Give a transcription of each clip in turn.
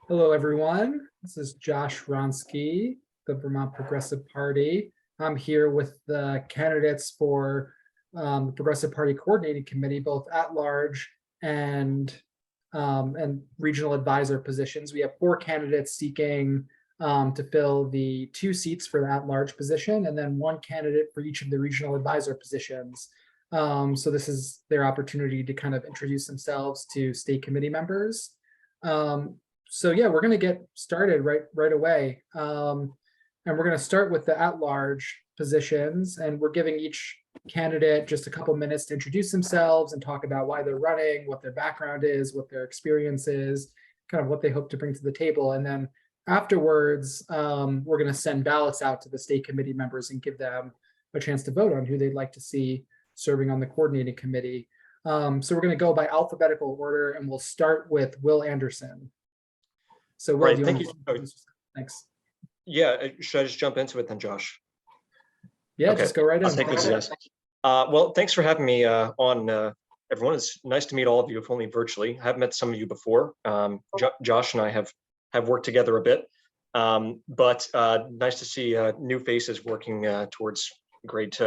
Hello, everyone. This is Josh Ronsky, the Vermont Progressive Party. I'm here with the candidates for the Progressive Party Coordinating Committee, both at large and regional advisor positions. We have four candidates seeking to fill the two seats for the at-large position, and then one candidate for each of the regional advisor positions. So this is their opportunity to kind of introduce themselves to state committee members. So yeah, we're going to get started right away. And we're going to start with the at-large positions, and we're giving each candidate just a couple minutes to introduce themselves and talk about why they're running, what their background is, what their experience is, kind of what they hope to bring to the table. And then afterwards, we're going to send ballots out to the state committee members and give them a chance to vote on who they'd like to see serving on the coordinating committee. So we're going to go by alphabetical order, and we'll start with Will Anderson. So Will, Right, do you thank want you. to? Thanks. Yeah, should I just jump into it then, Josh? Yeah, Okay, just go right in. I'll take this, yes. Well, thanks for having me on, everyone. It's nice to meet all of you, if only virtually. I have met some of you before. Josh and I have worked together a bit, but nice to see new faces working towards great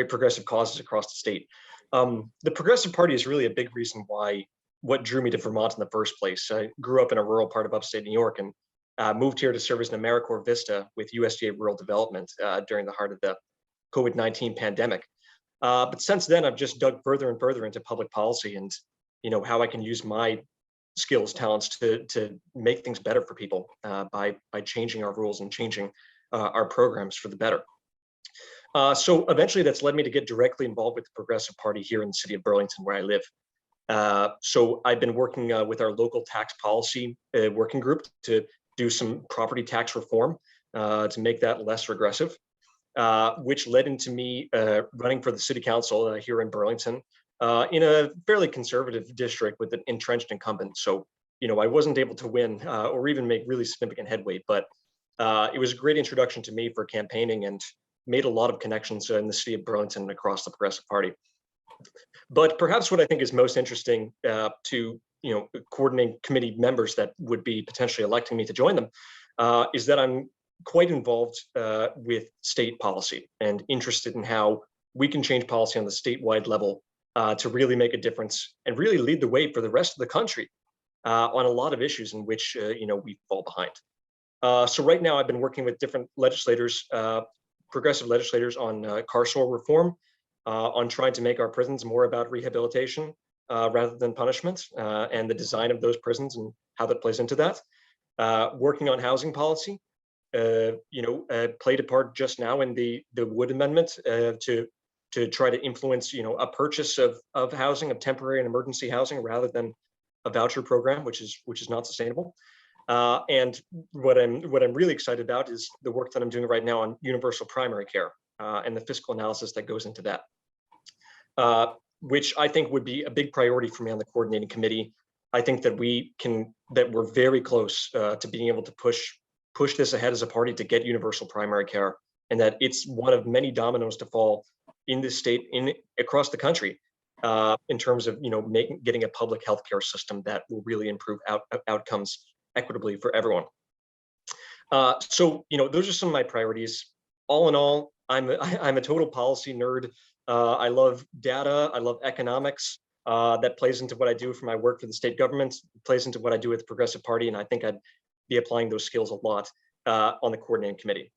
progressive causes across the state. The Progressive Party is really a big reason why what drew me to Vermont in the first place. I grew up in a rural part of upstate New York and moved here to serve as an AmeriCorps Vista with USDA Rural Development during the heart of the COVID-19 pandemic. But since then, I've just dug further and further into public policy and how I can use my skills, talents to make things better for people by changing our rules and changing our programs for the better. So eventually that's led me to get directly involved with the Progressive Party here in the city of Burlington, where I live. So I've been working with our local tax policy working group to do some property tax reform to make that less regressive, which led into me running for the city council here in Burlington in a fairly conservative district with an entrenched incumbent. So, I wasn't able to win or even make really significant headway, but it was a great introduction to me for campaigning and made a lot of connections in the city of Burlington and across the Progressive Party. But perhaps what I think is most interesting to coordinating committee members that would be potentially electing me to join them is that I'm quite involved with state policy and interested in how we can change policy on the statewide level to really make a difference and really lead the way for the rest of the country on a lot of issues in which we fall behind. So right now I've been working with different legislators, progressive legislators on carceral reform, on trying to make our prisons more about rehabilitation rather than punishment, and the design of those prisons and how that plays into that. Working on housing policy, played a part just now in the Wood Amendment to try to influence, a purchase of housing, of temporary and emergency housing, rather than a voucher program, which is not sustainable. And what I'm really excited about is the work that I'm doing right now on universal primary care and the fiscal analysis that goes into that, which I think would be a big priority for me on the coordinating committee. I think that we're very close to being able to push this ahead as a party to get universal primary care, and that it's one of many dominoes to fall in this state, across the country, in terms of getting a public healthcare system that will really improve outcomes equitably for everyone. So those are some of my priorities. All in all, I'm a total policy nerd. I love data. I love economics. That plays into what I do for my work for the state government, plays into what I do with the Progressive Party, and I think I'd be applying those skills a lot on the coordinating committee.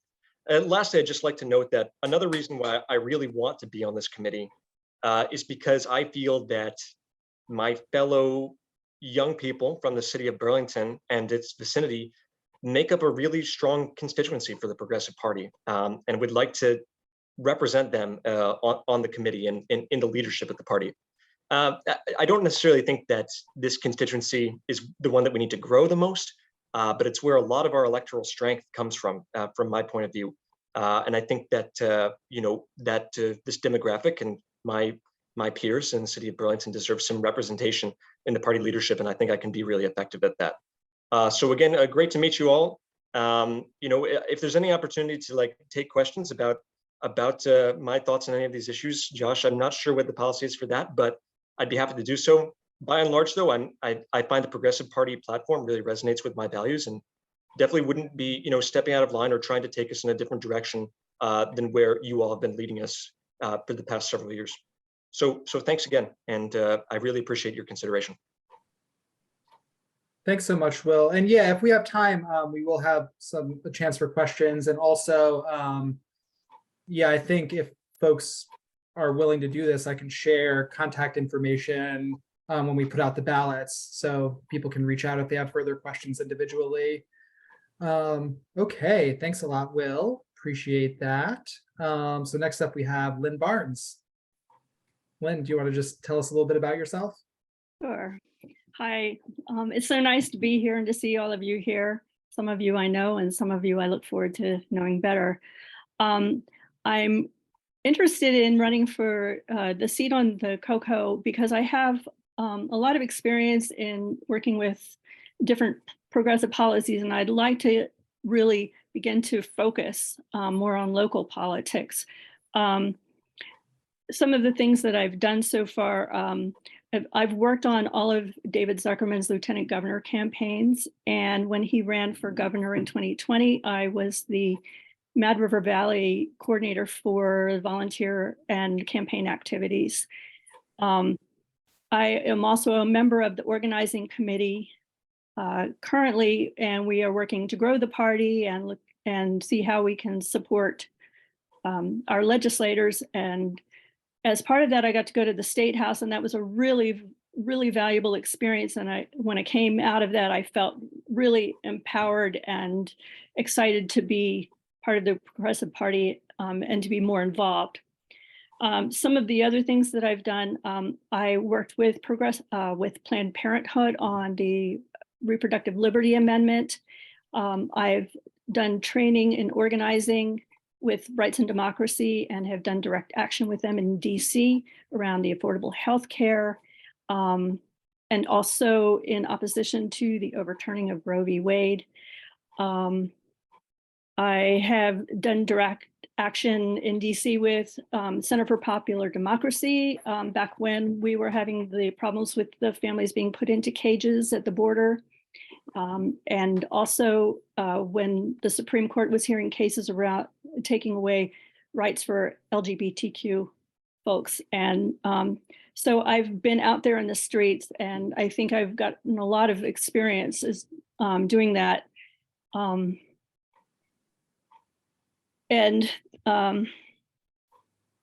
And lastly, I'd just like to note that another reason why I really want to be on this committee is because I feel that my fellow young people from the city of Burlington and its vicinity make up a really strong constituency for the Progressive Party, and would like to represent them on the committee and in the leadership of the party. I don't necessarily think that this constituency is the one that we need to grow the most, but it's where a lot of our electoral strength comes from my point of view. And I think that this demographic and my peers in the city of Burlington deserve some representation in the party leadership, and I think I can be really effective at that. So again, great to meet you all. If there's any opportunity to take questions about my thoughts on any of these issues, Josh, I'm not sure what the policy is for that, but I'd be happy to do so. By and large, though, I find the Progressive Party platform really resonates with my values, and definitely wouldn't be, stepping out of line or trying to take us in a different direction than where you all have been leading us for the past several years. So thanks again, and I really appreciate your consideration. Thanks so much, Will. And yeah, if we have time, we will have a chance for questions. And also, yeah, I think if folks are willing to do this, I can share contact information when we put out the ballots, so people can reach out if they have further questions individually. Okay, thanks a lot, Will. Appreciate that. So next up we have Lynn Barnes. Lynn, do you want to just tell us a little bit about yourself? Sure. Hi, it's so nice to be here and to see all of you here. Some of you I know, and some of you I look forward to knowing better. I'm interested in running for the seat on the COCO because I have a lot of experience in working with different progressive policies, and I'd like to really begin to focus more on local politics. Some of the things that I've done so far, I've worked on all of David Zuckerman's lieutenant governor campaigns. And when he ran for governor in 2020, I was the Mad River Valley coordinator for volunteer and campaign activities. I am also a member of the organizing committee currently, and we are working to grow the party and see how we can support our legislators. And as part of that, I got to go to the State House, and that was a really, really valuable experience. And when I came out of that, I felt really empowered and excited to be part of the Progressive Party and to be more involved. Some of the other things that I've done, I worked with Planned Parenthood on the Reproductive Liberty Amendment. I've done training in organizing with Rights and Democracy and have done direct action with them in DC around the affordable health care, and also in opposition to the overturning of Roe v. Wade. I have done direct action in DC with Center for Popular Democracy back when we were having the problems with the families being put into cages at the border. And also when the Supreme Court was hearing cases around taking away rights for LGBTQ folks. And so I've been out there in the streets, and I think I've gotten a lot of experiences doing that.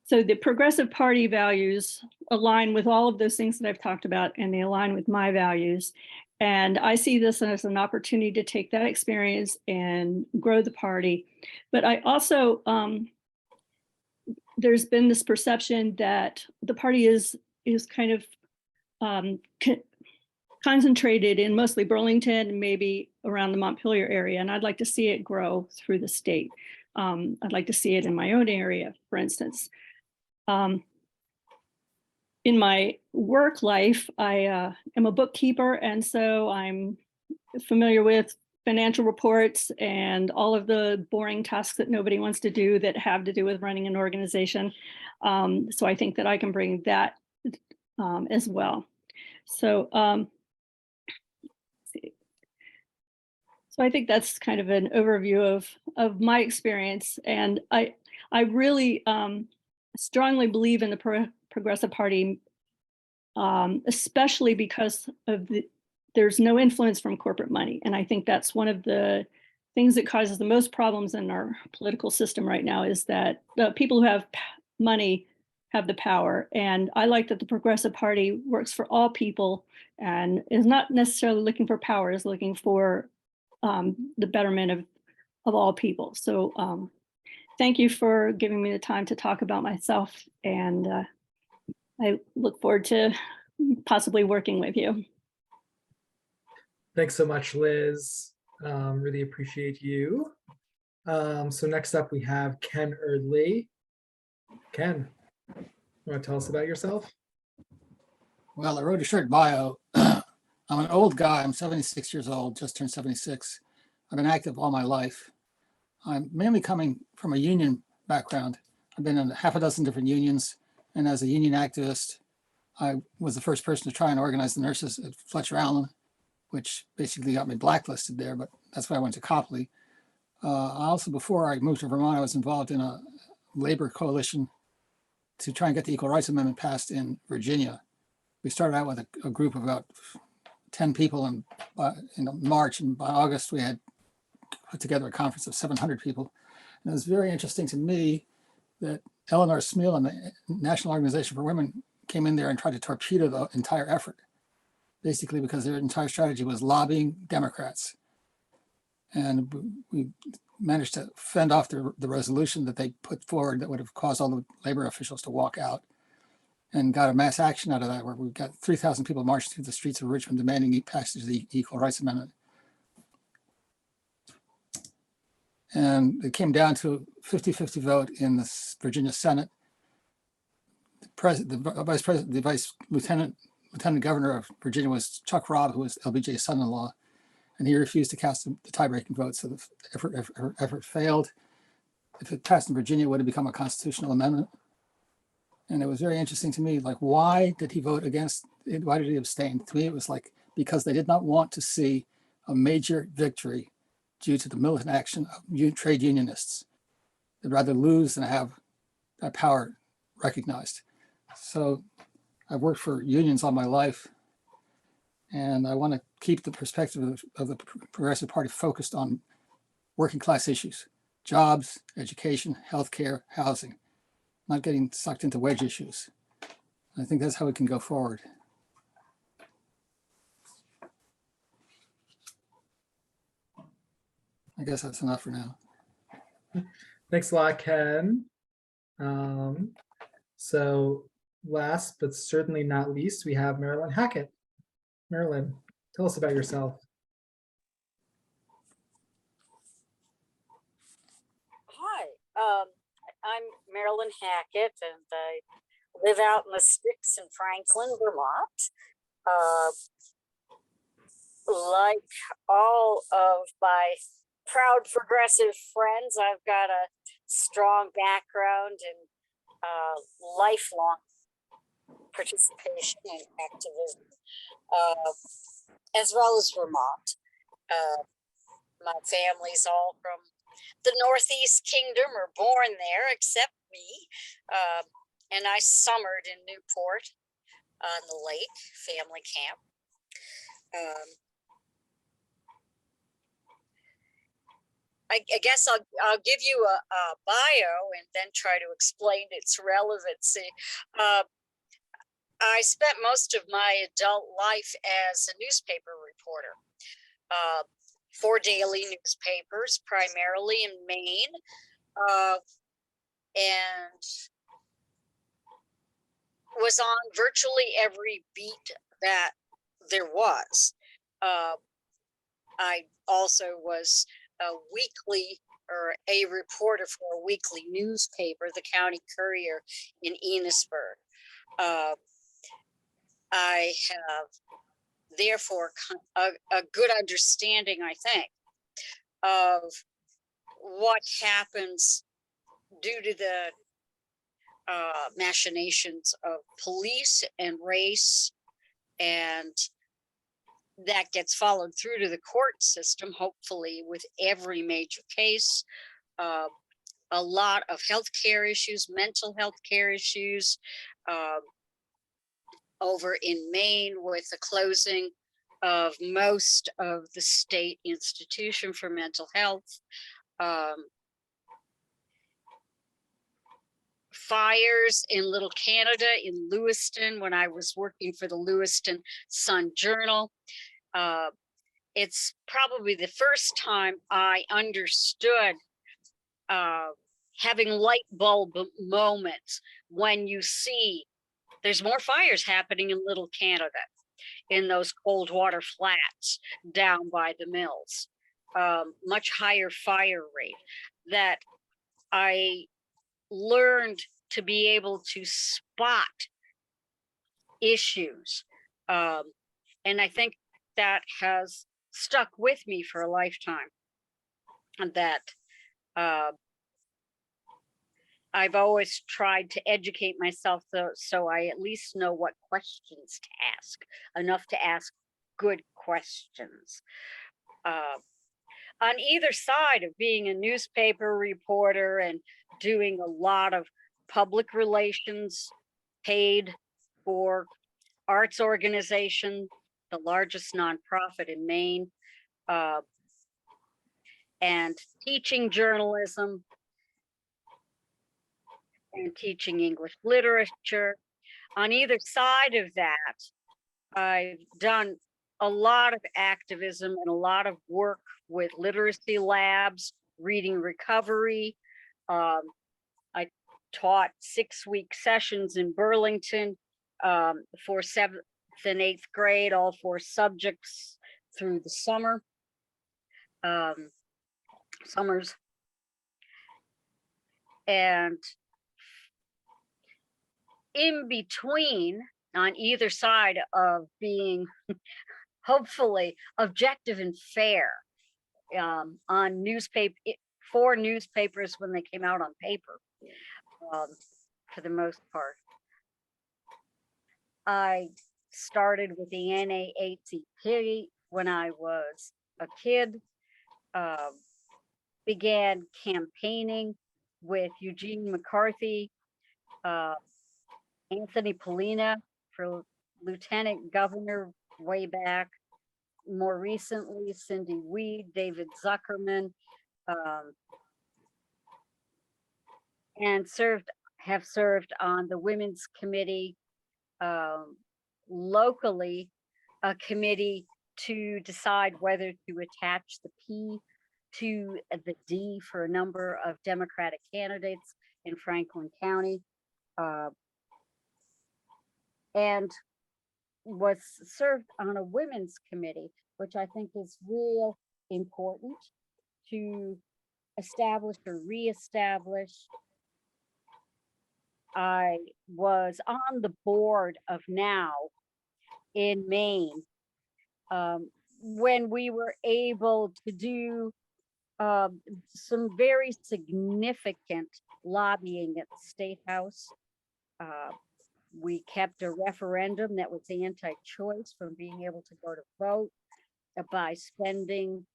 So the Progressive Party values align with all of those things that I've talked about, and they align with my values. And I see this as an opportunity to take that experience and grow the party. But I also, there's been this perception that the party is kind of concentrated in mostly Burlington and maybe around the Montpelier area. And I'd like to see it grow through the state. I'd like to see it in my own area, for instance. In my work life, I am a bookkeeper, and so I'm familiar with financial reports and all of the boring tasks that nobody wants to do that have to do with running an organization. So I think that I can bring that as well. So, so I think that's kind of an overview of my experience, and I really strongly believe in the Progressive Party, especially because of there's no influence from corporate money. And I think that's one of the things that causes the most problems in our political system right now, is that the people who have money have the power. And I like that the Progressive Party works for all people and is not necessarily looking for power, is looking for the betterment of all people. So thank you for giving me the time to talk about myself, and I look forward to possibly working with you. Thanks so much, Liz. Really appreciate you. So next up we have Ken Erdley. Ken, you want to tell us about yourself? Well, I wrote a short bio. I'm an old guy. I'm 76 years old, just turned 76. I've been active all my life. I'm mainly coming from a union background. I've been in half a dozen different unions, and as a union activist, I was the first person to try and organize the nurses at Fletcher Allen, which basically got me blacklisted there, but that's why I went to Copley. Also, before I moved to Vermont, I was involved in a labor coalition to try and get the Equal Rights Amendment passed in Virginia. We started out with a group of about 10 people in March, and by August we had put together a conference of 700 people. And it was very interesting to me that Eleanor Smeal and the National Organization for Women came in there and tried to torpedo the entire effort, basically because their entire strategy was lobbying Democrats. And we managed to fend off the resolution that they put forward that would have caused all the labor officials to walk out, and got a mass action out of that, where we got 3,000 people marching through the streets of Richmond demanding passage of the Equal Rights Amendment. And it came down to a 50-50 vote in the Virginia Senate. The vice lieutenant governor of Virginia was Chuck Robb, who was LBJ's son-in-law, and he refused to cast the tie-breaking vote, so the effort failed. If it passed in Virginia, it would have become a constitutional amendment. And it was very interesting to me, like, why did he vote against it? Why did he abstain? To me, it was like, because they did not want to see a major victory due to the militant action of trade unionists. They'd rather lose than have that power recognized. So I've worked for unions all my life, and I want to keep the perspective of the Progressive Party focused on working class issues, jobs, education, healthcare, housing, not getting sucked into wedge issues. I think that's how we can go forward. I guess that's enough for now. Thanks a lot, Ken. So last but certainly not least, we have Marilyn Hackett. Marilyn, tell us about yourself. Hi, I'm Marilyn Hackett, and I live out in the sticks in Franklin, Vermont. Like all of my proud progressive friends, I've got a strong background in lifelong participation and activism, as well as Vermont. My family's all from the Northeast Kingdom, or born there, except me. And I summered in Newport on the lake, family camp. I guess I'll give you a bio and then try to explain its relevancy. I spent most of my adult life as a newspaper reporter for daily newspapers, primarily in Maine, and was on virtually every beat that there was. I also was a reporter for a weekly newspaper, the County Courier in Enosburg. I have therefore a good understanding, I think, of what happens due to the machinations of police and race, and that gets followed through to the court system, hopefully with every major case. A lot of healthcare issues, mental health care issues, over in Maine with the closing of most of the state institution for mental health. Fires in Little Canada, in Lewiston, when I was working for the Lewiston Sun Journal. It's probably the first time I understood having light bulb moments when you see there's more fires happening in Little Canada, in those cold water flats down by the mills, much higher fire rate, that I learned to be able to spot issues. And I think that has stuck with me for a lifetime, and that I've always tried to educate myself so I at least know what questions to ask, enough to ask good questions. Uh, on either side of being a newspaper reporter and doing a lot of public relations paid for arts organization, the largest nonprofit in Maine, and teaching journalism and teaching English literature. On either side of that, I've done a lot of activism and a lot of work with literacy labs, reading recovery. I taught 6-week sessions in Burlington for 7th and 8th grade, all 4 subjects through the summer. Summers. And in between, on either side of being hopefully objective and fair on newspaper, 4 newspapers when they came out on paper, for the most part. I started with the NAACP when I was a kid, began campaigning with Eugene McCarthy, Anthony Polina for lieutenant governor way back. More recently, Cindy Weed, David Zuckerman, and have served on the Women's Committee, locally, a committee to decide whether to attach the P to the D for a number of Democratic candidates in Franklin County, and was served on a women's committee, which I think is real important to establish or reestablish. I was on the board of NOW in Maine when we were able to do some very significant lobbying at the State House. We kept a referendum that was anti-choice from being able to go to vote by spending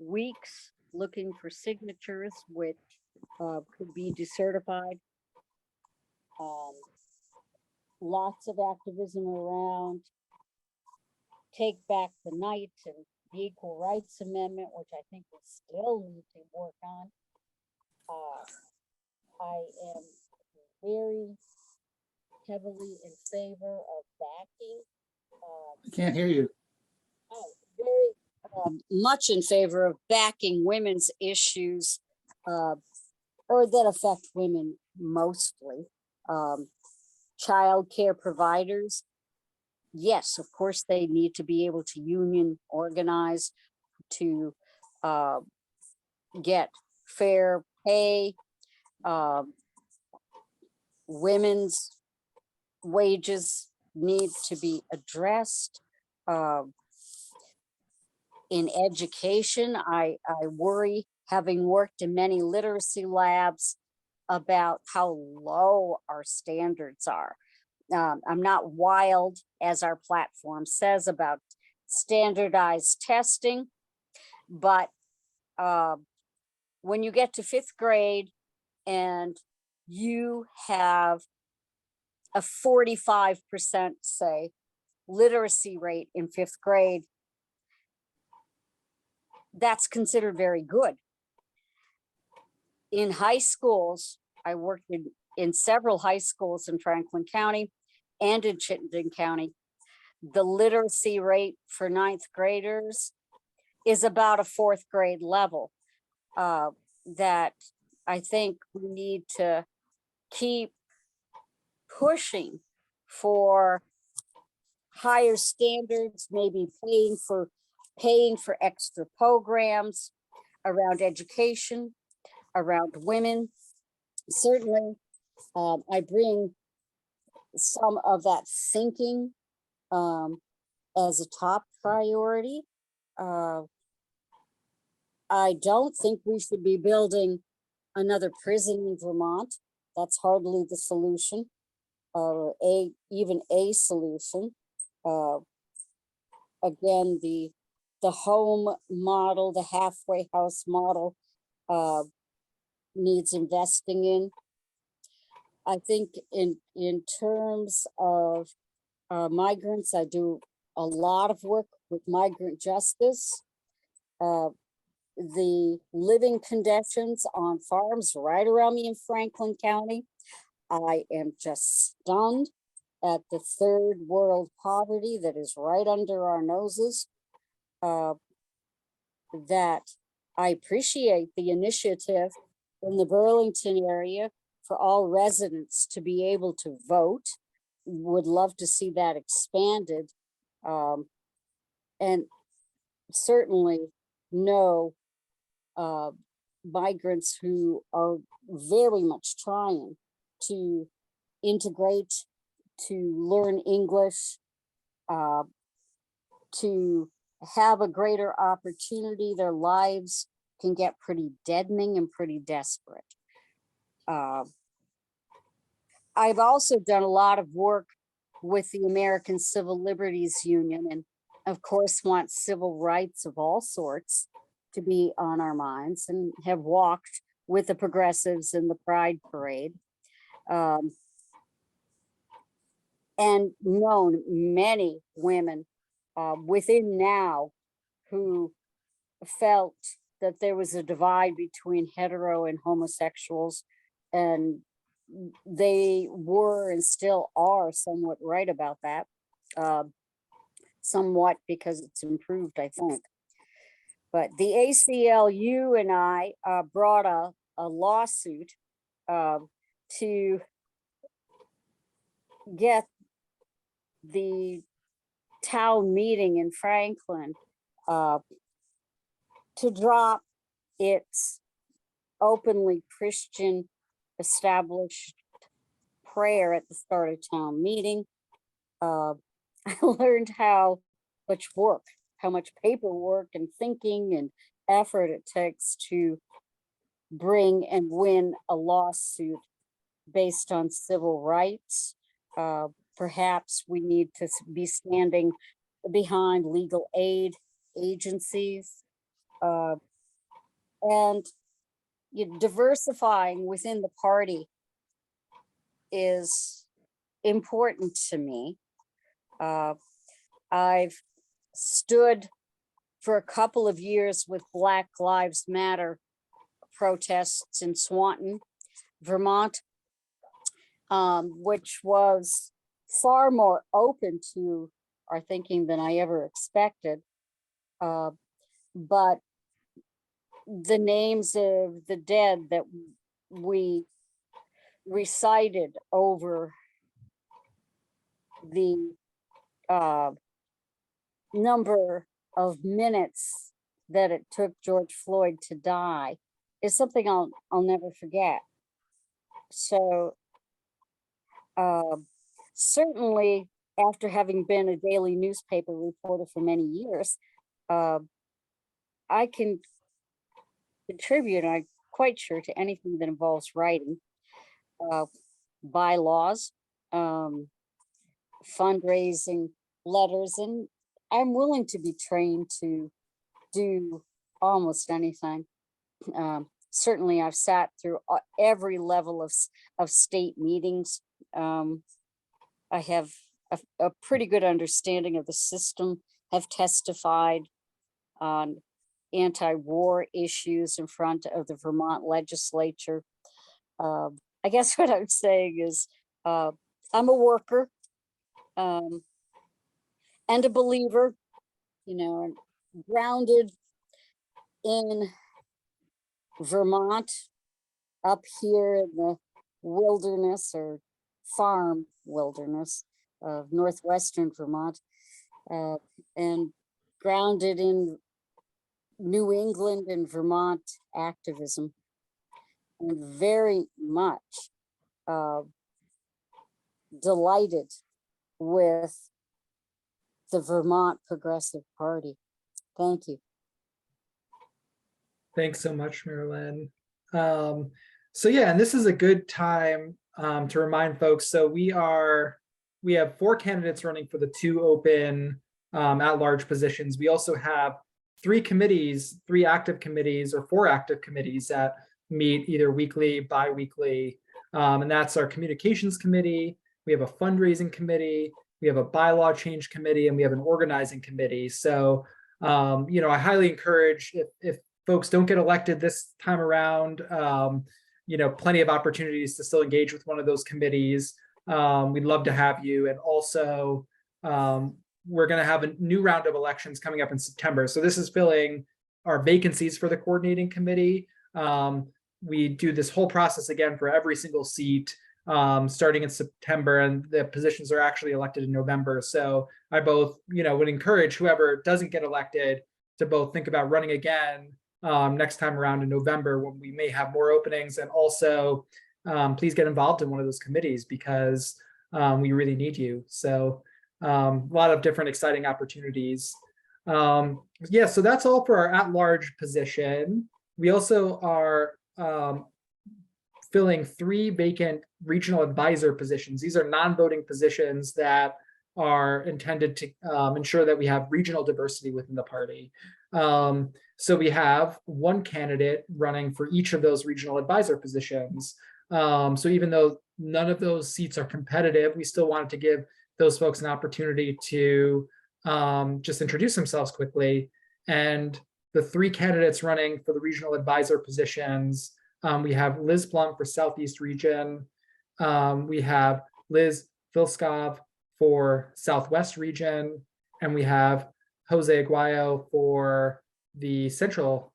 weeks looking for signatures which could be decertified. Lots of activism around Take Back the Night and the Equal Rights Amendment, which I think we still need to work on. I am very heavily in favor of backing. I can't hear you. Very much in favor of backing women's issues, or that affect women mostly. Child care providers, yes, of course, they need to be able to union organize to get fair pay. Women's wages need to be addressed. In education, I worry, having worked in many literacy labs, about how low our standards are. I'm not wild, as our platform says, about standardized testing, but when you get to 5th grade and you have a 45%, say, literacy rate in 5th grade, that's considered very good. In high schools, I worked in several high schools in Franklin County and in Chittenden County. The literacy rate for 9th graders is about a 4th grade level, that I think we need to keep pushing for higher standards, maybe paying for extra programs around education, around women. Certainly, I bring some of that thinking as a top priority. I don't think we should be building another prison in Vermont. That's hardly the solution, or even a solution. Again, the home model, the halfway house model, needs investing in. I think in terms of migrants, I do a lot of work with migrant justice. The living conditions on farms right around me in Franklin County, I am just stunned at the third world poverty that is right under our noses. That I appreciate the initiative in the Burlington area for all residents to be able to vote. Would love to see that expanded. And certainly know migrants who are very much trying to integrate, to learn English, to have a greater opportunity. Their lives can get pretty deadening and pretty desperate. I've also done a lot of work with the American Civil Liberties Union, and of course want civil rights of all sorts to be on our minds, and have walked with the progressives in the Pride Parade. And known many women within NOW who felt that there was a divide between hetero and homosexuals, and they were and still are somewhat right about that. Somewhat, because it's improved, I think. But the ACLU and I brought a lawsuit to get the town meeting in Franklin to drop its openly Christian established prayer at the start of town meeting. I learned how much work, how much paperwork and thinking and effort it takes to bring and win a lawsuit based on civil rights. Perhaps we need to be standing behind legal aid agencies, and diversifying within the party is important to me. I've stood for a couple of years with Black Lives Matter protests in Swanton, Vermont, which was far more open to our thinking than I ever expected. But the names of the dead that we recited over the number of minutes that it took George Floyd to die is something I'll never forget. So certainly, after having been a daily newspaper reporter for many years, I can contribute, I'm quite sure, to anything that involves writing, bylaws, fundraising, letters, and I'm willing to be trained to do almost anything. Certainly, I've sat through every level of state meetings. I have a pretty good understanding of the system, have testified on anti-war issues in front of the Vermont legislature. I guess what I'm saying is I'm a worker and a believer, and grounded in Vermont, up here in the wilderness or farm wilderness of northwestern Vermont, and grounded in New England and Vermont activism, and very much delighted with the Vermont Progressive Party. Thank you. Thanks so much, Marilyn. So yeah, and this is a good time to remind folks. So we have 4 candidates running for the 2 open at-large positions. We also have 3 committees, 3 active committees or 4 active committees that meet either weekly, bi-weekly, and that's our communications committee. We have a fundraising committee. We have a bylaw change committee, and we have an organizing committee. So, I highly encourage if folks don't get elected this time around, plenty of opportunities to still engage with one of those committees. We'd love to have you. And also, we're going to have a new round of elections coming up in September. So this is filling our vacancies for the coordinating committee. We do this whole process again for every single seat, starting in September, and the positions are actually elected in November. So I both, would encourage whoever doesn't get elected to both think about running again next time around in November when we may have more openings, and also please get involved in one of those committees because we really need you. So a lot of different exciting opportunities. Yeah, so that's all for our at-large position. We also are filling 3 vacant regional advisor positions. These are non-voting positions that are intended to ensure that we have regional diversity within the party. So we have 1 candidate running for each of those regional advisor positions. So even though none of those seats are competitive, we still wanted to give those folks an opportunity to just introduce themselves quickly. And the 3 candidates running for the regional advisor positions, we have Liz Plum for Southeast Region. We have Liz Vilskov for Southwest Region. And we have Jose Aguayo for the Central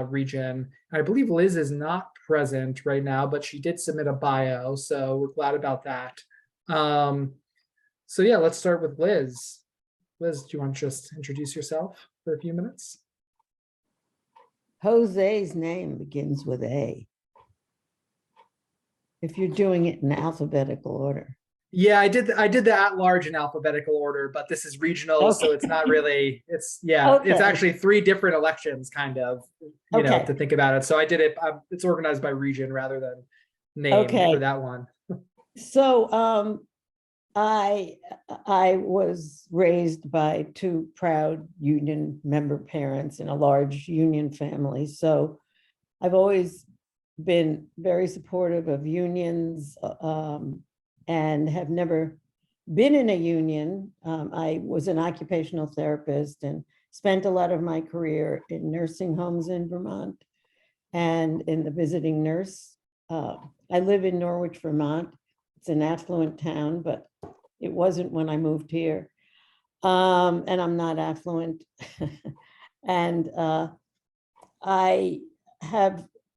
Region. I believe Liz is not present right now, but she did submit a bio, so we're glad about that. So yeah, let's start with Liz. Liz, do you want to just introduce yourself for a few minutes? Jose's name begins with A. If you're doing it in alphabetical order. Yeah, I did the at-large in alphabetical order, but this is regional, so it's not really, it's Okay. actually 3 different elections kind of, Okay. to think about it. So I did it, it's organized by region rather than name Okay. for that one. So I was raised by 2 proud union member parents in a large union family. So I've always been very supportive of unions and have never been in a union. I was an occupational therapist and spent a lot of my career in nursing homes in Vermont and in the visiting nurse. I live in Norwich, Vermont. It's an affluent town, but it wasn't when I moved here. And I'm not affluent. And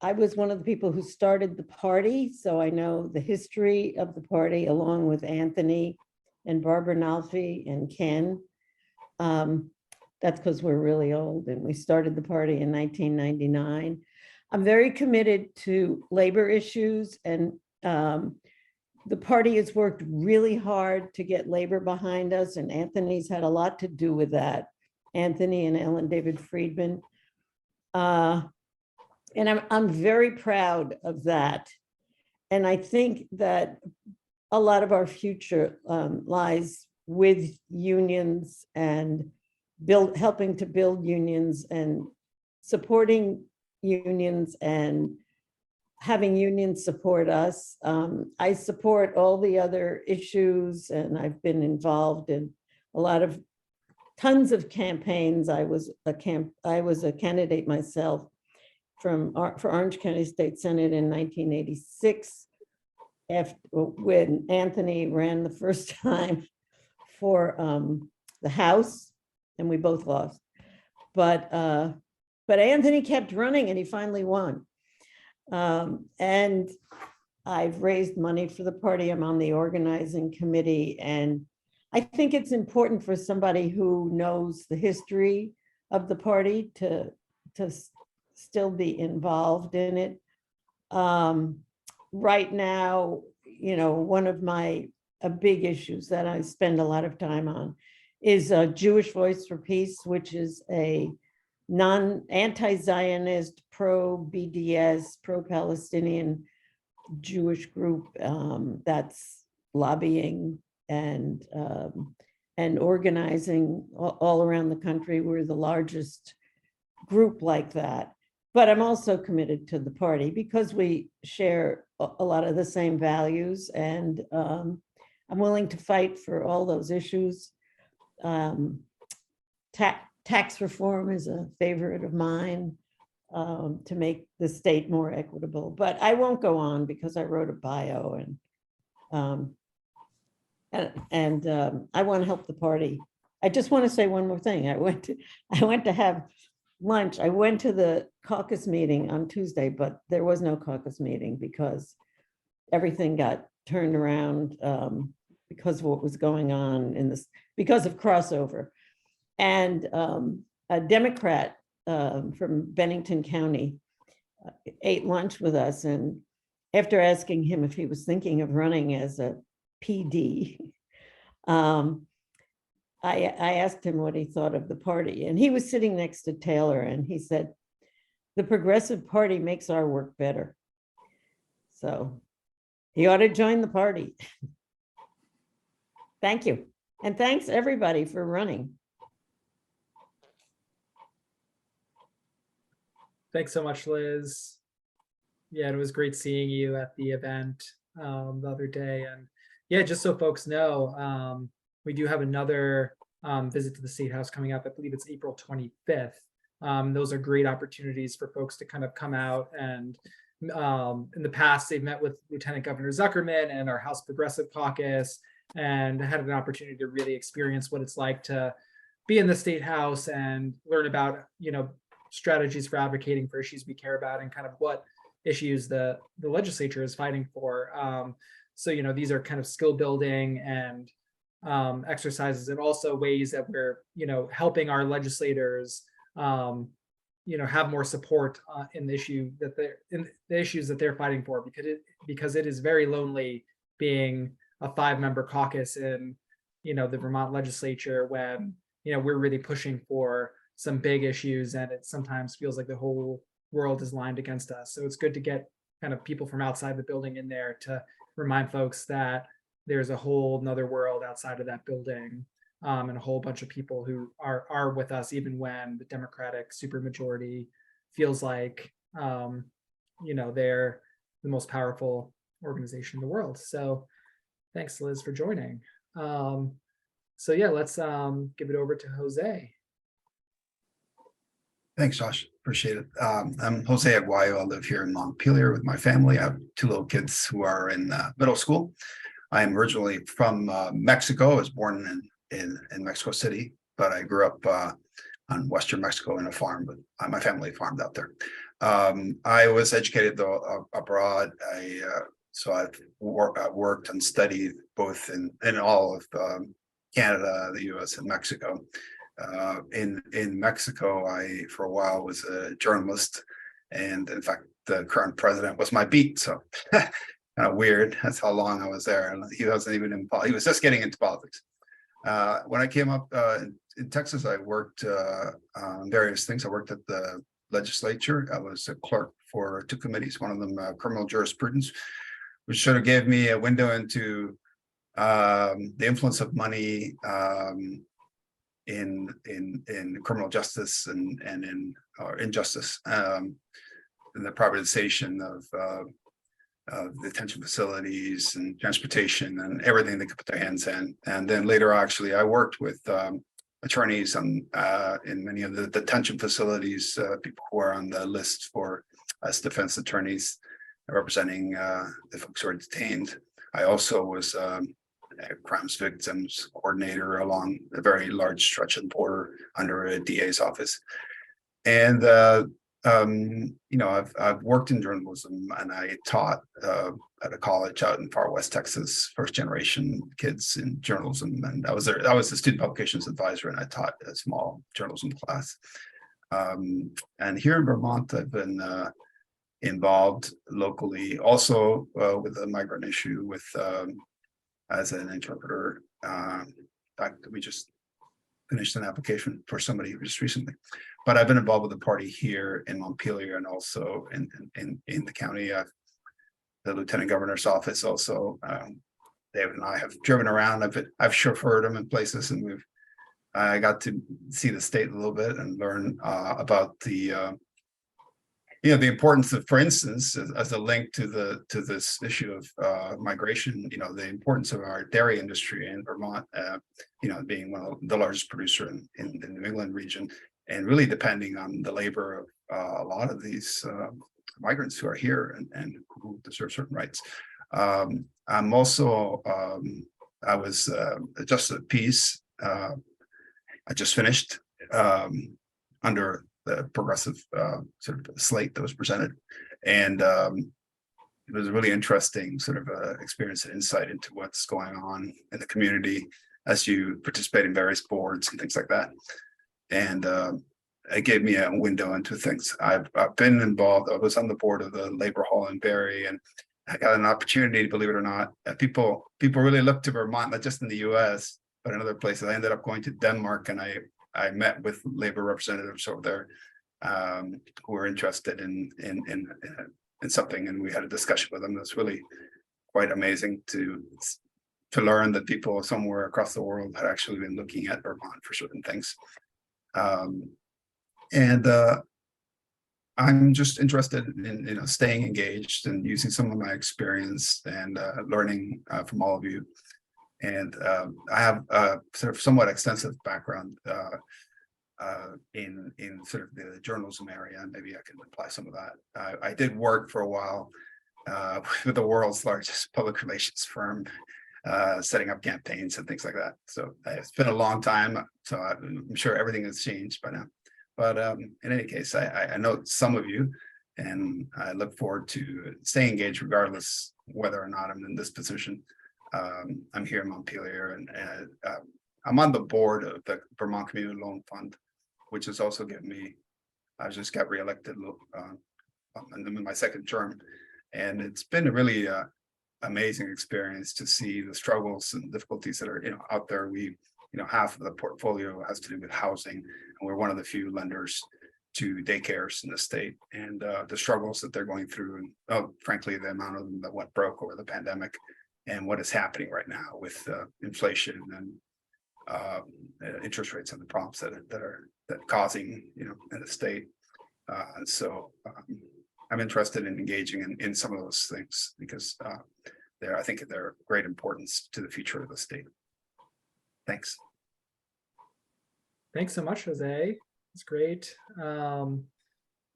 I was one of the people who started the party, so I know the history of the party along with Anthony and Barbara Nalfi and Ken. That's because we're really old, and we started the party in 1999. I'm very committed to labor issues, and the party has worked really hard to get labor behind us, and Anthony's had a lot to do with that. Anthony and Ellen David Friedman. And I'm very proud of that. And I think that a lot of our future lies with unions and helping to build unions and supporting unions and having unions support us. I support all the other issues, and I've been involved in tons of campaigns. I was a candidate myself for Orange County State Senate in 1986, when Anthony ran the first time for the House, and we both lost. But Anthony kept running, and he finally won. And I've raised money for the party. I'm on the organizing committee, and I think it's important for somebody who knows the history of the party to still be involved in it. Right now, one of my big issues that I spend a lot of time on is Jewish Voice for Peace, which is a anti-Zionist, pro-BDS, pro-Palestinian Jewish group that's lobbying and organizing all around the country. We're the largest group like that. But I'm also committed to the party because we share a lot of the same values, and I'm willing to fight for all those issues. Tax reform is a favorite of mine, to make the state more equitable. But I won't go on because I wrote a bio, and I want to help the party. I just want to say one more thing. I went to have lunch. I went to the caucus meeting on Tuesday, but there was no caucus meeting because everything got turned around because of what was going on because of crossover. And a Democrat from Bennington County ate lunch with us, and after asking him if he was thinking of running as a PD, I asked him what he thought of the party, and he was sitting next to Taylor, and he said, "The Progressive Party makes our work better." So he ought to join the party. Thank you. And thanks everybody for running. Thanks so much, Liz. Yeah, it was great seeing you at the event the other day. And yeah, just so folks know, we do have another visit to the State House coming up. I believe it's April 25th. Those are great opportunities for folks to kind of come out, and in the past, they've met with Lieutenant Governor Zuckerman and our House Progressive Caucus, and had an opportunity to really experience what it's like to be in the State House and learn about, strategies for advocating for issues we care about and kind of what issues the legislature is fighting for. So, these are kind of skill building and exercises, and also ways that we're, helping our legislators, have more support in the issues that they're fighting for, because it is very lonely being a 5-member caucus in, the Vermont legislature when, we're really pushing for some big issues, and it sometimes feels like the whole world is lined against us. So it's good to get kind of people from outside the building in there to remind folks that there's a whole nother world outside of that building, and a whole bunch of people who are with us, even when the Democratic supermajority feels like, they're the most powerful organization in the world. So thanks, Liz, for joining. So yeah, let's give it over to Jose. Thanks, Josh. Appreciate it. I'm Jose Aguayo. I live here in Montpelier with my family. I have 2 little kids who are in middle school. I am originally from Mexico. I was born in Mexico City, but I grew up on Western Mexico in a farm, but my family farmed out there. I was educated though abroad. So I've worked and studied both in all of Canada, the US, and Mexico. In Mexico, I for a while was a journalist, and in fact, the current president was my beat. So kind of weird. That's how long I was there. He wasn't even in politics. He was just getting into politics. When I came up in Texas, I worked on various things. I worked at the legislature. I was a clerk for 2 committees. One of them, criminal jurisprudence, which sort of gave me a window into the influence of money in criminal justice and in injustice, and the privatization of detention facilities and transportation and everything they could put their hands in. And then later, actually, I worked with attorneys in many of the detention facilities, people who are on the list for as defense attorneys representing the folks who are detained. I also was crimes victims coordinator along a very large stretch of the border under a DA's office. And I've worked in journalism, and I taught at a college out in far west Texas, first generation kids in journalism, and I was the student publications advisor, and I taught a small journalism class. And here in Vermont, I've been involved locally also with the migrant issue with as an interpreter. In fact, we just finished an application for somebody just recently. But I've been involved with the party here in Montpelier and also in the county. I've the lieutenant governor's office also. David and I have driven around. I've chauffeured them in places, and I got to see the state a little bit and learn about the the importance of, for instance, as a link to this issue of migration, the importance of our dairy industry in Vermont, being one of the largest producer in the New England region, and really depending on the labor of a lot of these migrants who are here and who deserve certain rights. I'm also, I was Justice of the Peace. I just finished under the progressive sort of slate that was presented. And it was a really interesting sort of experience and insight into what's going on in the community as you participate in various boards and things like that. And it gave me a window into things. I've been involved. I was on the board of the Labor Hall in Barrie, and I got an opportunity, believe it or not. People really look to Vermont, not just in the US, but in other places. I ended up going to Denmark, and I met with labor representatives over there who were interested in something, and we had a discussion with them. That's really quite amazing to learn that people somewhere across the world had actually been looking at Vermont for certain things. I'm just interested in staying engaged and using some of my experience and learning from all of you. And I have a sort of somewhat extensive background in sort of the journalism area, and maybe I can apply some of that. I did work for a while with the world's largest public relations firm, setting up campaigns and things like that. So it's been a long time, so I'm sure everything has changed by now. But in any case, I know some of you, and I look forward to staying engaged regardless whether or not I'm in this position. I'm here in Montpelier, and I'm on the board of the Vermont Community Loan Fund, which has also given me, I just got reelected in my second term, and it's been a really amazing experience to see the struggles and difficulties that are out there. We half of the portfolio has to do with housing, and we're one of the few lenders to daycares in the state, and the struggles that they're going through, and frankly, the amount of them that went broke over the pandemic, and what is happening right now with inflation and interest rates and the problems that are causing in the state. So I'm interested in engaging in some of those things because I think they're of great importance to the future of the state. Thanks. Thanks so much, Jose. It's great. And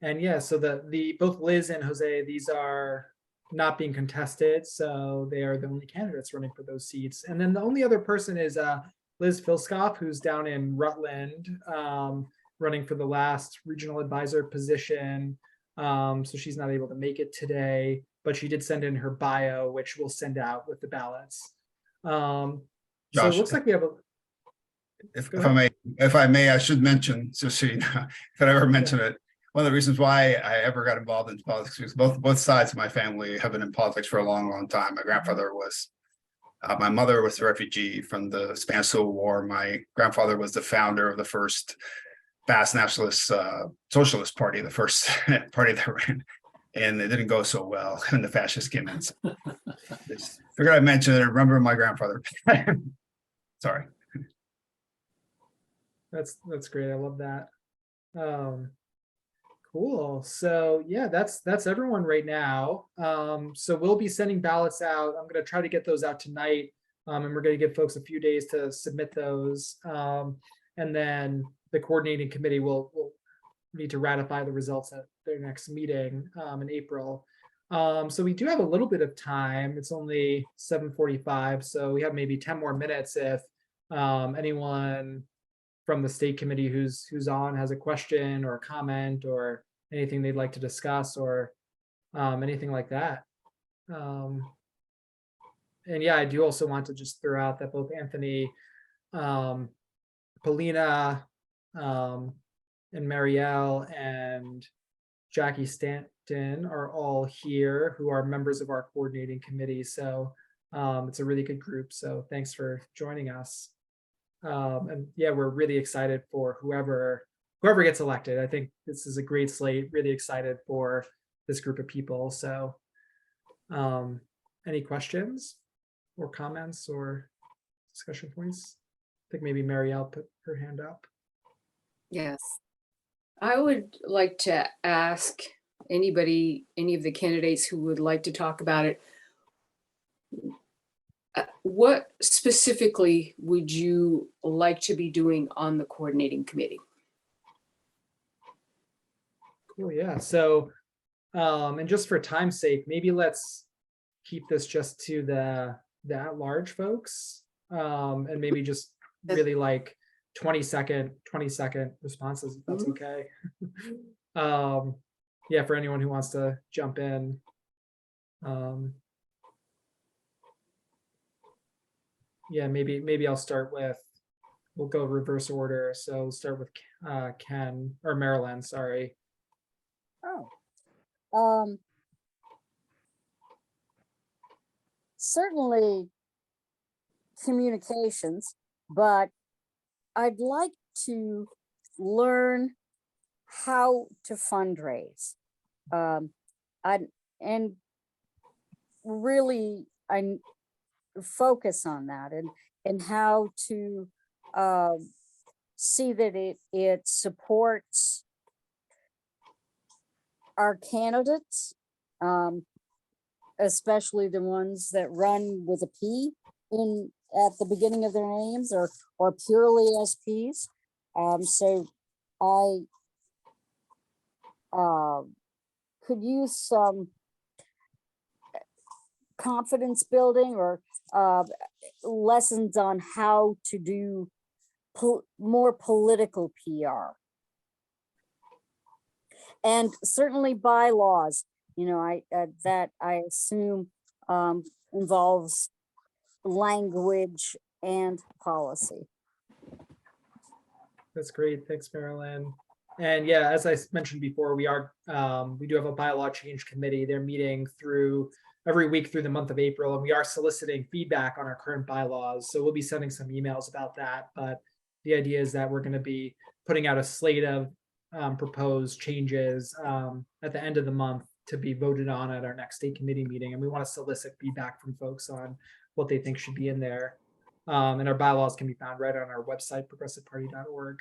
yeah, so both Liz and Jose, these are not being contested, so they are the only candidates running for those seats. And then the only other person is Liz Filskoff, who's down in Rutland, running for the last regional advisor position. So she's not able to make it today, but she did send in her bio, which we'll send out with the ballots. So it looks like we have a. If I may, I should mention, just so you know, if I ever mention it, one of the reasons why I ever got involved in politics was both sides of my family have been in politics for a long, long time. My grandfather was, my mother was a refugee from the Spanish Civil War. My grandfather was the founder of the first Basque Nationalist Socialist Party, the first party that ran, and it didn't go so well when the fascists came in. So just figured I'd mention it. I remember my grandfather. Sorry. That's great. I love that. Cool. So yeah, that's everyone right now. So we'll be sending ballots out. I'm going to try to get those out tonight, and we're going to give folks a few days to submit those. And then the coordinating committee will need to ratify the results at their next meeting in April. So we do have a little bit of time. It's only 7:45, so we have maybe 10 more minutes if anyone from the state committee who's on has a question or a comment or anything they'd like to discuss or anything like that. And yeah, I do also want to just throw out that both Anthony, Paulina, and Marielle and Jackie Stanton are all here, who are members of our coordinating committee. So it's a really good group. So thanks for joining us. And yeah, we're really excited for whoever gets elected. I think this is a great slate, really excited for this group of people. So Any questions or comments or discussion points? I think maybe Marielle put her hand up. Yes. I would like to ask anybody, any of the candidates who would like to talk about it, what specifically would you like to be doing on the coordinating committee? Cool, yeah. So, and just for time's sake, maybe let's keep this just to the at-large folks. And maybe just really like 20-second responses, if that's okay. Yeah, for anyone who wants to jump in. Yeah, maybe I'll start with, we'll go reverse order. So we'll start with Ken or Marilyn, sorry. Oh. Certainly communications, but I'd like to learn how to fundraise. And really I focus on that and how to see that it supports our candidates, especially the ones that run with a P at the beginning of their names or purely SPs. So I could use some confidence building or lessons on how to do more political PR. And certainly bylaws, that I assume involves language and policy. That's great. Thanks, Marilyn. And yeah, as I mentioned before, we do have a bylaw change committee. They're meeting every week through the month of April, and we are soliciting feedback on our current bylaws. So we'll be sending some emails about that. But the idea is that we're going to be putting out a slate of proposed changes at the end of the month to be voted on at our next state committee meeting. And we want to solicit feedback from folks on what they think should be in there. And our bylaws can be found right on our website, progressiveparty.org.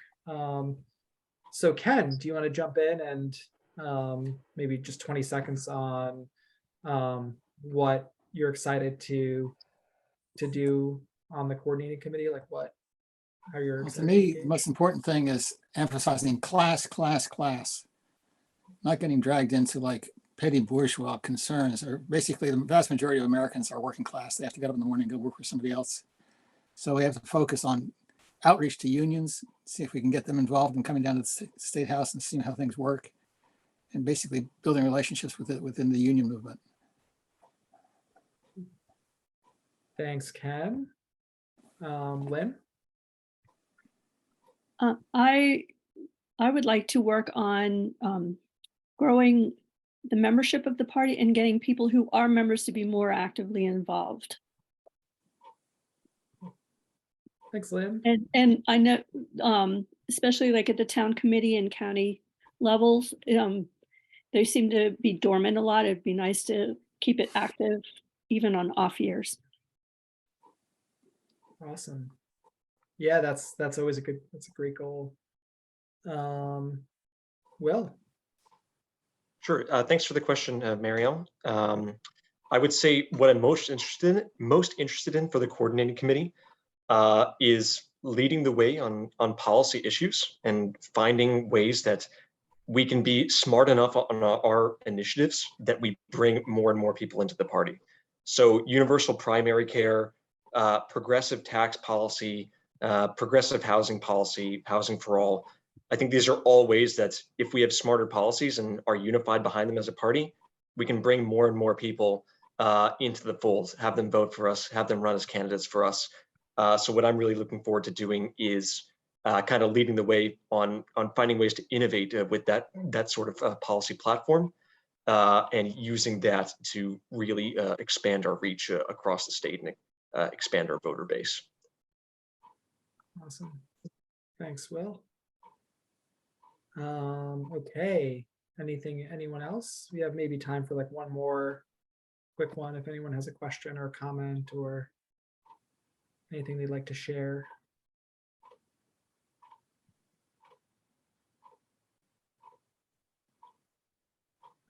So Ken, do you want to jump in and maybe just 20 seconds on what you're excited to do on the coordinating committee? Like how you're Well, excited to to me, engage? the most important thing is emphasizing class, not getting dragged into like petty bourgeois concerns. Or basically, the vast majority of Americans are working class. They have to get up in the morning and go work for somebody else. So we have to focus on outreach to unions, see if we can get them involved in coming down to the state house and seeing how things work, and basically building relationships within the union movement. Thanks, Ken. Lynn? I would like to work on growing the membership of the party and getting people who are members to be more actively involved. Thanks, Lynn. And I know, especially like at the town committee and county levels, they seem to be dormant a lot. It'd be nice to keep it active even on off years. Awesome. Yeah, that's always that's a great goal. Will? Sure. Thanks for the question, Marielle. I would say what I'm most interested in for the coordinating committee is leading the way on policy issues and finding ways that we can be smart enough on our initiatives that we bring more and more people into the party. So universal primary care, progressive tax policy, progressive housing policy, housing for all. I think these are all ways that if we have smarter policies and are unified behind them as a party, we can bring more and more people into the fold, have them vote for us, have them run as candidates for us. So what I'm really looking forward to doing is kind of leading the way on finding ways to innovate with that sort of policy platform and using that to really expand our reach across the state and expand our voter base. Awesome. Thanks, Will. Okay. Anyone else? We have maybe time for like one more quick one if anyone has a question or comment or anything they'd like to share.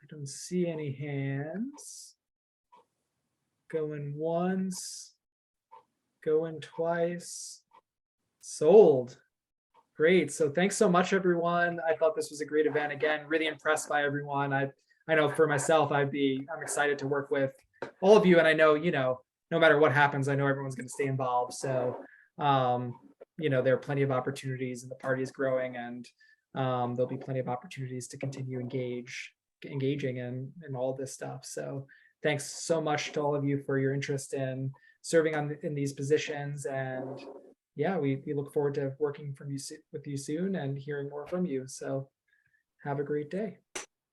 I don't see any hands. Going once, going twice. Sold. Great. So thanks so much, everyone. I thought this was a great event. Again, really impressed by everyone. I know for myself, I'm excited to work with all of you. And I know, no matter what happens, I know everyone's going to stay involved. So, there are plenty of opportunities and the party is growing, and there'll be plenty of opportunities to continue engaging in all this stuff. So thanks so much to all of you for your interest in serving in these positions. And yeah, we look forward to working with you soon and hearing more from you. So have a great day.